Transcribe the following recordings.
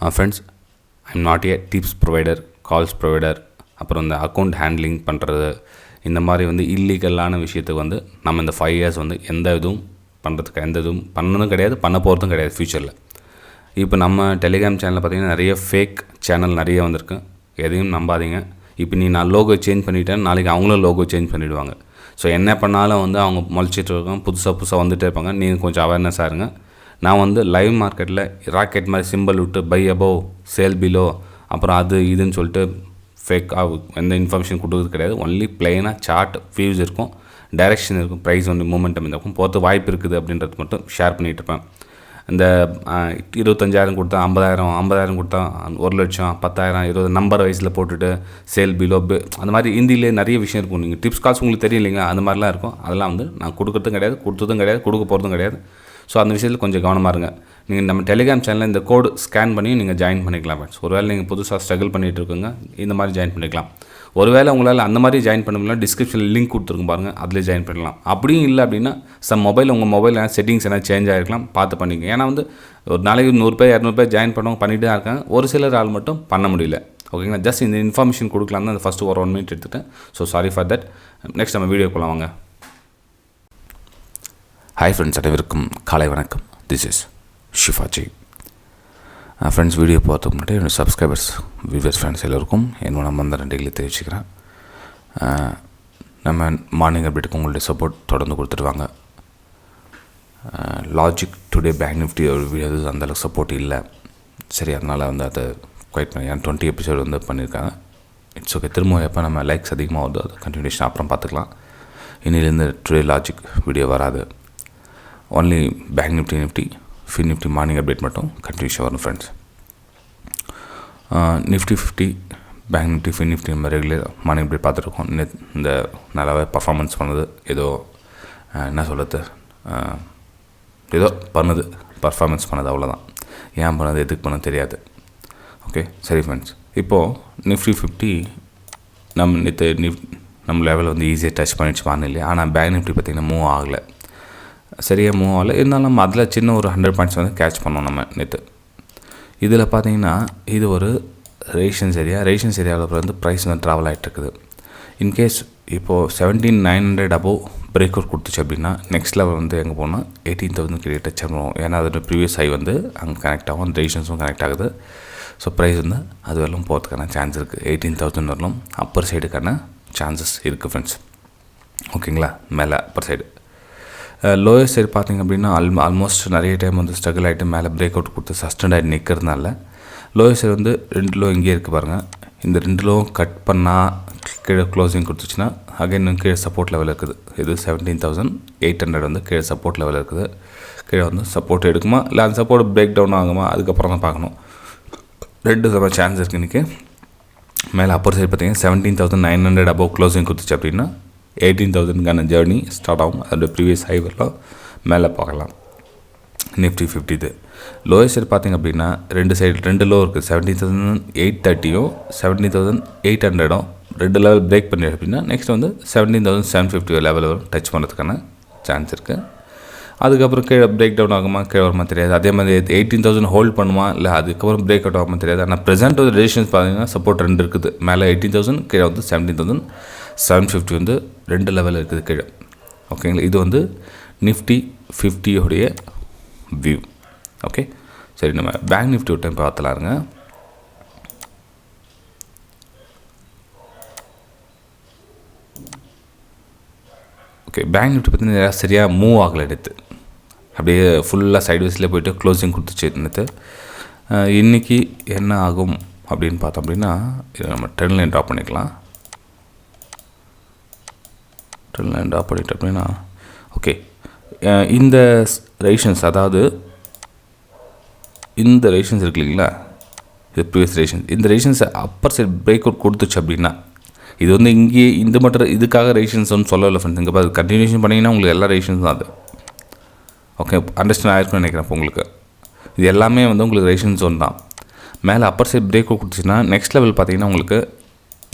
Friends, I'm not a tips provider, calls provider, அப்புறம் இந்த account handling பண்ணுறது, இந்த மாதிரி இல்லீகலான விஷயத்துக்கு நம்ம இந்த 5 இயர்ஸ் எந்த இதுவும் பண்ணுறதுக்கு எந்த இதுவும் பண்ணதும் கிடையாது, பண்ண போகிறதும் கிடையாது ஃப்யூச்சரில். இப்போ நம்ம டெலிகிராம் சேனலில் பார்த்திங்கன்னா நிறைய ஃபேக் சேனல் நிறைய வந்திருக்கு. எதையும் நம்பாதீங்க. இப்போ நான் லோகோ சேஞ்ச் பண்ணிவிட்டேன், நாளைக்கு அவங்களும் லோகோ சேஞ்ச் பண்ணிவிடுவாங்க. ஸோ என்ன பண்ணாலும் அவங்க முளைச்சிட்டு இருக்காங்க, புதுசாக வந்துகிட்டே இருப்பாங்க. நீங்கள் கொஞ்சம் அவேர்னஸாக இருங்க. நான் லைவ் மார்க்கெட்டில் ராக்கெட் மாதிரி சிம்பிள் விட்டு பை அபோவ் சேல் பிலோ அப்புறம் அது இதுன்னு சொல்லிட்டு ஃபேக்காக எந்த இன்ஃபர்மேஷன் கொடுக்குறது கிடையாது. ஒன்லி பிளெயினாக சார்ட் வியூஸ் இருக்கும், டைரெக்ஷன் இருக்கும், ப்ரைஸ் மூமெண்டம் இருக்கும், போகிறது வாய்ப்பு இருக்குது அப்படின்றது மட்டும் ஷேர் பண்ணிகிட்டு இருப்பேன். இந்த 25,000 கொடுத்தா 50,000 கொடுத்தா 1,00,000 10,000 20 நம்பர் வைஸில் போட்டுட்டு சேல் பிலோ அந்த மாதிரி ஹிந்திலே நிறைய விஷயம் இருக்கும். நீங்கள் டிப்ஸ் கால்ஸ் உங்களுக்கு தெரியும் இல்லைங்க, அந்த மாதிரிலாம் இருக்கும். அதெல்லாம் நான் கொடுக்குறதும் கிடையாது, கொடுத்ததும் கிடையாது, கொடுக்க போகிறதும் கிடையாது. ஸோ அந்த விஷயத்தில் கொஞ்சம் கவனமாக இருங்க. நீங்கள் நம்ம டெலிகிராம் சேனலில் இந்த கோடு ஸ்கேன் பண்ணி நீங்கள் ஜாயின் பண்ணிக்கலாம் ஃப்ரெண்ட்ஸ். ஒருவேளை நீங்கள் புதுசாக ஸ்ட்ரகிள் பண்ணிகிட்டு இருக்குங்க, இந்த மாதிரி ஜாயின் பண்ணிக்கலாம். ஒருவேளை உங்களால் அந்த மாதிரி ஜாயின் பண்ண முடியல, டிஸ்கிரிப்ஷனில் லிங்க் கொடுத்துருக்கும் பாருங்கள், அதில் ஜாயின் பண்ணலாம். அப்படியும் இல்லை அப்படின்னா உங்கள் மொபைல் செட்டிங்ஸ் என்ன சேஞ்ச் ஆகிருக்கலாம், பார்த்து பண்ணிங்க. ஏன்னா ஒரு நாளைக்கு 100 பேர் 200 பேர் ஜாயின் பண்ணவங்க பண்ணிட்டு தான் இருக்காங்க. ஒரு சிலர் ஆள் மட்டும் பண்ண முடியல. ஓகேங்களா? ஜஸ்ட் இந்த இன்ஃபர்மேஷன் கொடுக்கலாம் தான் அந்த ஃபஸ்ட்டு ஒரு 1 மினிட் எடுத்துகிட்டேன். So sorry for that. Next நம்ம வீடியோ போகலாம் வாங்க. ஹாய் ஃப்ரெண்ட்ஸ், அனைவருக்கும் காலை வணக்கம். This is Shifaji. Friends, video பார்த்துக்கு முன்னாடி என்னோடய சப்ஸ்கிரைபர்ஸ், வியூவர்ஸ், ஃப்ரெண்ட்ஸ் எல்லோருக்கும் என்னோட நம்ம ரெண்டுகளை தெரிவிச்சுக்கிறேன். நம்ம மார்னிங் அப்டேட்டுக்கு உங்களுடைய சப்போர்ட் தொடர்ந்து கொடுத்துருவாங்க. லாஜிக் டுடே பேங்க் நிஃப்டி ஒரு வீடியோ அந்தளவுக்கு சப்போர்ட் இல்லை. சரி, அதனால் அதை குவைட் பண்ணி 20 எபிசோடு பண்ணியிருக்காங்க. It's okay. திரும்ப எப்போ நம்ம லைக்ஸ் அதிகமாக வருதோ அது கண்டினியூஷன் அப்புறம் பார்த்துக்கலாம். இன்னிலேருந்து டுடே லாஜிக் வீடியோ வராது. Only bank Nifty fin Nifty morning update மட்டும் கண்டினியூஷன் வரும் friends. Nifty 50, bank Nifty, fin Nifty நம்ம ரெகுலர் மார்னிங் அப்டேட் பார்த்துருக்கோம். இந்த நல்லாவே பர்ஃபார்மன்ஸ் பண்ணது, ஏதோ என்ன சொல்கிறது, ஏதோ பர்ஃபார்மன்ஸ் பண்ணது, அவ்வளோதான். ஏன் பண்ணது, எதுக்கு பண்ணது தெரியாது. ஓகே, சரி ஃப்ரெண்ட்ஸ். இப்போது நிஃப்டி 50 நம்ம லெவலில் ஈஸியாக டச் பண்ணிடுச்சு வானிலை. ஆனால் பேங்க் நிஃப்டி பார்த்திங்கன்னா மூவ் ஆகலை, சரியாக மூவ் ஆகலை. இருந்தாலும் நம்ம அதில் சின்ன ஒரு 100 பாயிண்ட்ஸ் கேட்ச் பண்ணோம் நம்ம நேற்று. இதில் பார்த்திங்கன்னா இது ஒரு ரேஷன்ஸ் ஏரியாவில் ப்ரைஸ் ட்ராவல் ஆகிட்டுருக்குது. இன்கேஸ் இப்போது 17,900 அபோவ் பிரேக் அவுட் கொடுத்துச்சு அப்படின்னா நெக்ஸ்ட் லெவல் எங்கே போனால் 18,000 கிட்ட டச் பண்ணுவோம். ஏன்னா அதோட ப்ரீவியஸ் ஹை அங்கே கனெக்ட் ஆகும், ரேஷன்ஸும் கனெக்ட் ஆகுது. ஸோ ப்ரைஸ் அது வரலும் போகிறதுக்கான சான்ஸ் இருக்குது. 18,000 வரலும் அப்பர் சைடுக்கான சான்சஸ் இருக்குது ஃப்ரெண்ட்ஸ். ஓகேங்களா? மேலே அப்பர் சைடு. லோயர் சைடு பார்த்திங்க அப்படின்னா ஆல்மோஸ்ட் நிறைய டைம் ஸ்ட்ரகிள் ஆகிட்டு மேலே பிரேக் அவுட் கொடுத்து சஸ்டெண்ட் ஆகிட்டு நிற்கிறதுனால லோயர் சைடு 2 லோ இங்கேயே இருக்குது பாருங்கள். இந்த 2 லோ கட் பண்ணால் கீழே க்ளோசிங் கொடுத்துச்சுன்னா அகைன் கீழே சப்போர்ட் லெவல் இருக்குது. இது 17,800 கீழே சப்போர்ட் லெவல் இருக்குது. கீழே சப்போர்ட் எடுக்குமா இல்லை அந்த சப்போர்ட் பிரேக் டவுன் ஆகுமா, அதுக்கப்புறம் தான் பார்க்கணும். 2 சான்ஸ் இருக்குது இன்றைக்கி. மேலே அப்பர் சைடு பார்த்திங்கன்னா 17,900 அபோவ் க்ளோசிங் கொடுத்துச்சு அப்படின்னா 18,000க்கான ஜேர்னி ஸ்டார்ட் ஆகும். அதோட ப்ரீவியஸ் ஹை வரலாம் மேலே பார்க்கலாம். நிஃப்டி 50 இது லோயர் சைடு பார்த்திங்க அப்படின்னா 2 லோ இருக்குது. 17,830 17,800 2 லெவல் பிரேக் பண்ணி அப்படின்னா நெக்ஸ்ட் 17,750 லெவல் டச் பண்ணுறதுக்கான சான்ஸ் இருக்குது. அதுக்கப்புறம் கீழே பிரேக் டவுன் ஆகுமா, கீழே வருமா தெரியாது. அதே மாதிரி 18,000 ஹோல்ட் பண்ணுமா, இல்லை அதுக்கப்புறம் பிரேக் அவுட் ஆகுமா தெரியாது. ஆனால் ப்ரெசென்ட் ரெசிஸ்டன்ஸ் பார்த்தீங்கன்னா சப்போர்ட் 2 இருக்குது. மேலே 18,000, கீழே 17,750 2 லெவல் இருக்குது கீழே. ஓகேங்களா? இது நிஃப்டி 50 வியூ. ஓகே, சரி. நம்ம பேங்க் நிஃப்டி ஒரு டைம் பார்த்துலாருங்க. ஓகே, பேங்க் நிஃப்டி பார்த்தீங்கன்னா சரியாக மூவ் ஆகலை எடுத்து, அப்படியே ஃபுல்லாக சைட்வேஸில் போய்ட்டு க்ளோசிங் கொடுத்துச்சு நேற்று. இன்றைக்கி என்ன ஆகும் அப்படின்னு பார்த்தோம் அப்படின்னா இதை நம்ம ட்ரெண்ட் லைன் ட்ராப் பண்ணிக்கலாம். ட்ரெண்ட் லைன் ட்ராப் பண்ணிட்டோம் அப்படின்னா ஓகே, இந்த ரேஷன்ஸ், அதாவது இந்த ரேஷன்ஸ் இருக்கு இல்லைங்களா, இது ப்ரீவியஸ் ரேஷன்ஸ், இந்த ரேஷன்ஸை அப்பர் சைட் பிரேக் அவுட் கொடுத்துச்சு அப்படின்னா இது இங்கேயே இந்த மட்டும் இதுக்காக ரேஷன்ஸ்னு சொல்லலை ஃப்ரெண்ட்ஸ். இங்கே பார்த்து கண்டினியூஷன் பண்ணிங்கன்னா உங்களுக்கு எல்லா ரேஷன்ஸ் தான் அது. ஓகே, அண்டர்ஸ்டாண்ட் ஆகிருக்குன்னு நினைக்கிறேன். இப்போ உங்களுக்கு இது எல்லாமே உங்களுக்கு ரேஷன் ஜோன் தான். மேலே அப்பர் சைட் பிரேக் அவுட் கொடுத்துச்சுன்னா நெக்ஸ்ட் லெவல் பார்த்திங்கன்னா உங்களுக்கு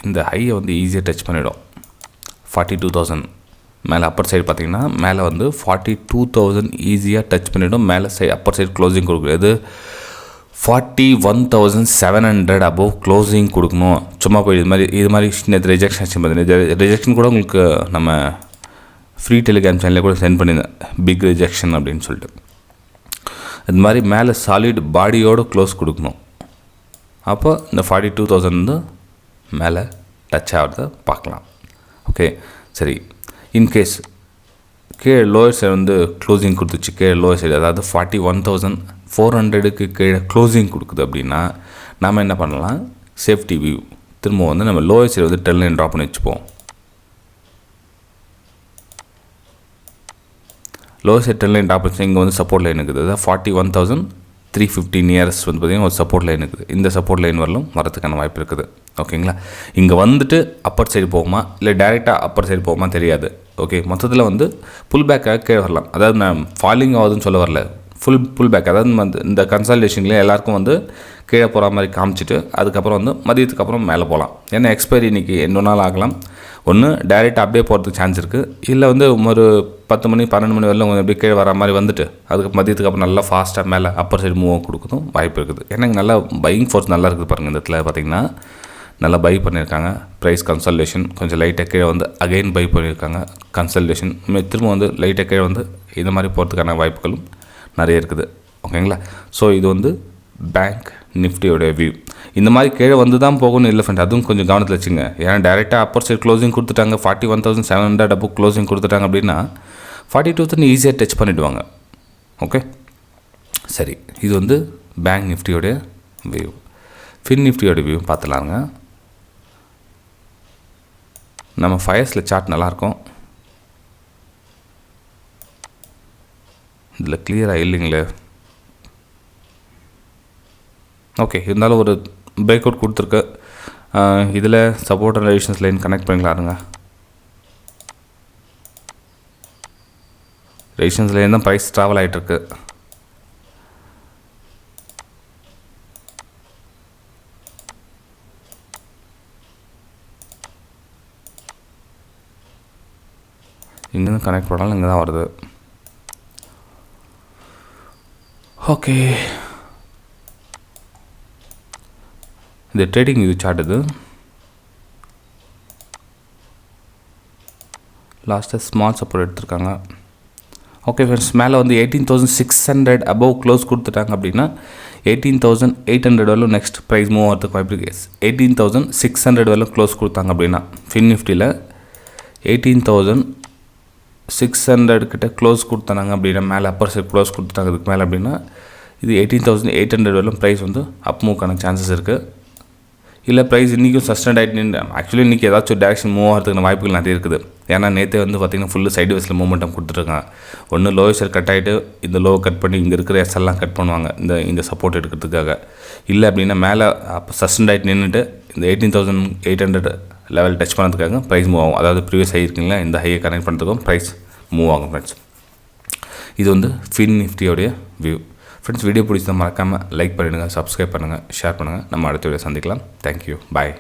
இந்த ஹையை ஈஸியாக டச் பண்ணிவிடும். 42,000 மேலே அப்பர் சைடு பார்த்திங்கன்னா மேலே 42,000 ஈஸியாக டச் பண்ணிவிடும். மேலே அப்பர் சைடு க்ளோசிங் கொடுக்குறது 41,700 அபோவ் க்ளோசிங் கொடுக்கணும். சும்மா போய் இது மாதிரி நேற்று ரிஜெக்ஷன் ஆச்சு பார்த்தீங்கன்னா, ரிஜெக்ஷன் கூட உங்களுக்கு நம்ம ஃப்ரீ டெலிகிராம் சேனலில் கூட சென்ட் பண்ணியிருந்தேன், பிக் ரிஜெக்ஷன் அப்படின்னு சொல்லிட்டு. இது மாதிரி மேலே சாலிட் பாடியோடு க்ளோஸ் கொடுக்கணும். அப்போ இந்த 42,000 வந்து மேலே டச் ஆகிறத பார்க்கலாம். ஓகே, சரி. இன்கேஸ் கீழே லோயர் சைடு வந்து க்ளோசிங் கொடுத்துச்சு, கீழே லோயர் சைடு அதாவது 41,400க்கு கீழே க்ளோசிங் கொடுக்குது அப்படின்னா நாம் என்ன பண்ணலாம், சேஃப்டி வியூ திரும்ப வந்து நம்ம லோயர் சைடு வந்து 10 லைன் ட்ராப் பண்ணி வச்சுப்போம். லோயர் சைடு 10 லைன் ட்ராப் வச்சு இங்கே வந்து சப்போர்ட் லைன் இருக்குது. அதாவது 41,350 நியரஸ்ட் வந்து பார்த்திங்கன்னா ஒரு சப்போர்ட் லைன் இருக்குது. இந்த சப்போர்ட் லைன் வரதுக்கான வாய்ப்பு இருக்குது. ஓகேங்களா, இங்கே வந்துட்டு அப்பர் சைடு போகுமா இல்லை டைரெக்டாக அப்பர் சைடு போகுமா தெரியாது. ஓகே, மொத்தத்தில் வந்து புல் பேக்காக கீழே வரலாம். அதாவது நான் ஃபாலிங் ஆகுதுன்னு சொல்ல வரல, புல் பேக். அதாவது இந்த கன்சல்டேஷன்லேயே எல்லாருக்கும் வந்து கீழே போகிற மாதிரி காமிச்சிட்டு அதுக்கப்புறம் வந்து மதியத்துக்கு அப்புறம் மேலே போகலாம். ஏன்னா எக்ஸ்பைரி இன்றைக்கி 2 நாள் ஆகலாம். ஒன்று டைரெக்டாக அப்படியே போகிறதுக்கு சான்ஸ் இருக்குது, இல்லை வந்து ஒரு 10 மணி 12 மணி வரலாம் கொஞ்சம் அப்படியே கீழே வர மாதிரி வந்துட்டு அதுக்கு மதியத்துக்கு அப்புறம் நல்லா ஃபாஸ்ட்டாக மேலே அப்பர் சைடு மூவ் கொடுக்குறதும் வாய்ப்பு இருக்குது. ஏன்னா நல்லா பையிங் ஃபோர்ஸ் நல்லா இருக்குது பாருங்கள். இந்த இடத்துல பார்த்திங்கன்னா நல்லா பை பண்ணியிருக்காங்க. ப்ரைஸ் கன்சல்டேஷன் கொஞ்சம் லைட்டாக கீழே வந்து அகைன் பை பண்ணியிருக்காங்க. கன்சல்டேஷன் திரும்ப வந்து லைட்டாக கீழே வந்து இந்த மாதிரி போகிறதுக்கான வாய்ப்புகளும் நிறைய இருக்குது. ஓகேங்களா, ஸோ இது வந்து பேங்க் நிஃப்டியோடைய வியூ. இந்த மாதிரி கீழே வந்து தான் போகணும் இல்லை ஃப்ரெண்ட், அதுவும் கொஞ்சம் கவனத்தில் வச்சுங்க. ஏன்னா டைரெக்டாக அப்பர் சைடு க்ளோசிங் கொடுத்துட்டாங்க, 41,700 அபோவ் க்ளோசிங் கொடுத்துட்டாங்க அப்படின்னா 42,000 ஈஸியாக டச் பண்ணிவிடுவாங்க. ஓகே, சரி. இது வந்து பேங்க் நிஃப்டியோடைய வியூ. ஃபின் நிஃப்டியோட வியூ பார்த்துலாங்க. நம்ம ஃபயர்ஸில் சார்ட் நல்லாயிருக்கும். இதில் கிளியராக இல்லைங்களே. ஓகே, இருந்தாலும் ஒரு பிரேக் அவுட் கொடுத்துருக்கு. இதில் support and resistance line connect பண்ணிக்கலாருங்க. ரெசிஸ்டன்ஸ் லைன் தான் ப்ரைஸ் ட்ராவல் ஆகிட்டுருக்கு. இங்கேருந்து கனெக்ட் பண்ணாலும் இங்கே தான் வருது. ஓகே, இந்த ட்ரேடிங் இது சார்ட் இது லாஸ்ட்டாக ஸ்மால் சப்போர்ட் எடுத்திருக்காங்க. ஓகே ஃப்ரெண்ட்ஸ், மேலே வந்து 18,600 அபோவ் க்ளோஸ் கொடுத்துட்டாங்க அப்படின்னா 18,800 வரலும் நெக்ஸ்ட் ப்ரைஸ் மூவ் ஆகிறதுக்கு வாய்ப்பு இருக்குது. 18,600 வரலும் க்ளோஸ் கொடுத்தாங்க அப்படின்னா ஃபின் நிஃப்டியில் 18,600 கிட்ட க்ளோஸ் கொடுத்தாங்க அப்படின்னா மேலே அப்பர் சைட் க்ளோஸ் கொடுத்துட்டாங்க அதுக்கு மேலே அப்படின்னா இது 18,800 வரலும் ப்ரைஸ் வந்து அப் மூவ்க்கான சான்சஸ் இருக்குது. இல்லை ப்ரைஸ் இன்றைக்கும் சஸ்டெண்ட் ஆகிட்டு நின்று ஆக்சுவலி இன்றைக்கி ஏதாச்சும் டேரக்ஷன் மூவ் ஆகிறதுக்கான வாய்ப்புகள் நிறைய இருக்குது. ஏன்னா நேற்று வந்து பார்த்திங்கன்னா ஃபுல்லு சைடு வேஸில் மூமெண்டம் கொடுத்துருக்காங்க. ஒன்று லோயர் சைடு கட் ஆகிட்டு இந்த லோவை கட் பண்ணி இங்கே இருக்கிற எஸ்எல்லாம் கட் பண்ணுவாங்க இந்த சப்போர்ட் எடுக்கிறதுக்காக. இல்லை அப்படின்னா மேலே அப்போ சஸ்டெண்ட் ஆகிட்டு நின்றுட்டு இந்த 18,800 லெவல் டச் பண்ணுறதுக்காக ப்ரைஸ் மூவ் ஆகும். அதாவது ப்ரீவியஸ் ஹை இருக்குங்களா, இந்த ஹையை கனெக்ட் பண்ணுறதுக்கும் ப்ரைஸ் மூவ் ஆகும் ஃப்ரெண்ட்ஸ். இது வந்து ஃபின் நிஃப்டியோடைய வியூ. ஃப்ரெண்ட்ஸ், வீடியோ பிடிச்சதை மறக்காமல் லைக் பண்ணிவிடுங்க, சப்ஸ்கிரைப் பண்ணுங்கள், ஷேர் பண்ணுங்கள். நம்ம அடுத்த வீடியோ சந்திக்கலாம். தேங்க்யூ, பாய்.